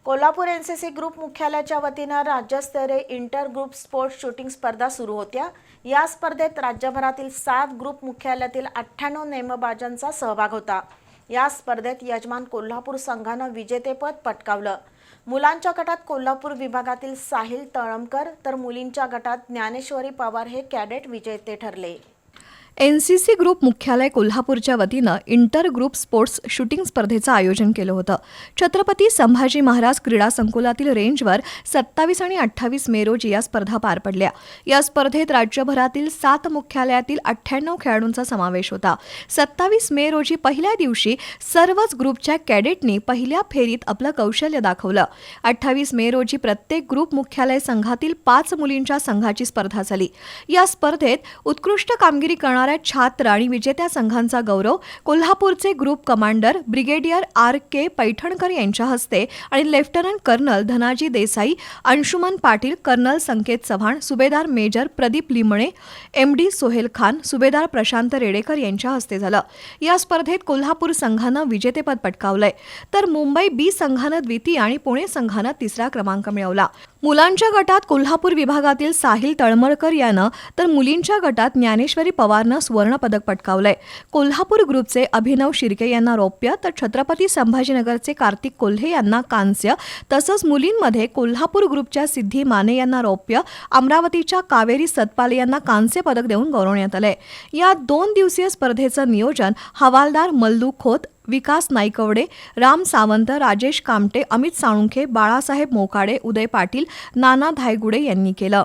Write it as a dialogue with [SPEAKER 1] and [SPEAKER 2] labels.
[SPEAKER 1] Kolhapur NCC group मुख्यालयाच्या वतीनं राज्यस्तरीय इंटर ग्रुप स्पोर्ट्स शूटिंग स्पर्धा सुरू होत्या। या स्पर्धेत राज्यभरातील 7 ग्रुप मुख्यालयातील 98 नेमबाजांचा सहभाग होता। या स्पर्धेत यजमान कोल्हापूर संघानं विजेतेपद पटकावलं। मुलांच्या गटात कोल्हापूर विभागातील साहिल तळमकर तर मुलींच्या गटात ज्ञानेश्वरी पवार हे कॅडेट विजेते ठरले।
[SPEAKER 2] एनसीसी ग्रुप मुख्यालय कोल्हापूरच्या वतीनं इंटर ग्रुप स्पोर्ट्स शूटिंग स्पर्धेचं आयोजन केलं होतं। छत्रपती संभाजी महाराज क्रीडा संकुलातील रेंजवर 27 आणि 28 मे रोजी या स्पर्धा पार पडल्या। या स्पर्धेत राज्यभरातील 7 मुख्यालयातील 98 खेळाडूंचा समावेश होता। 27 मे रोजी पहिल्या दिवशी सर्वच ग्रुपच्या कॅडेटनी पहिल्या फेरीत आपलं कौशल्य दाखवलं। 28 मे रोजी प्रत्येक ग्रुप मुख्यालय संघातील 5 मुलींच्या संघाची स्पर्धा झाली। या स्पर्धेत उत्कृष्ट कामगिरी करणाऱ्या छात्र आणि विजेत्या संघांचा गौरव कोल्हापूरचे group commander brigadier R.K. Paithankar यांच्या हस्ते आणि lieutenant colonel Dhanaji Desai, Anshuman Patil, colonel Sanket Chavan, subedar major Pradeep Limne, MD Sohail Khan, subedar Prashant Redekar यांच्या हस्ते झालं। या स्पर्धेत कोल्हापूर संघानं विजेतेपद पटकावलंय, तर मुंबई B संघानं द्वितीय आणि पुणे संघानं तिसरा क्रमांक मिळवला। मुलांच्या गटात कोल्हापूर विभागातील साहिल तळमळकर यानं तर मुलींच्या गटात ज्ञानेश्वरी पवारनं सुवर्ण पदक पटकावलंय। कोल्हापूर ग्रुपचे अभिनव शिर्के यांना रौप्य, तर छत्रपती संभाजीनगरचे कार्तिक कोल्हे यांना कांस्य, तसंच मुलींमध्ये कोल्हापूर ग्रुपच्या सिद्धी माने यांना रौप्य, अमरावतीच्या कावेरी सतपाले यांना कांस्य पदक देऊन गौरवण्यात आलंय। या 2 दिवसीय स्पर्धेचं नियोजन हवालदार मल्लू खोत, विकास नाईकवडे, राम सावंत, राजेश कामटे, अमित साळुंखे, बाळासाहेब मोकाडे, उदय पाटील, नाना धायगुडे यांनी केलं।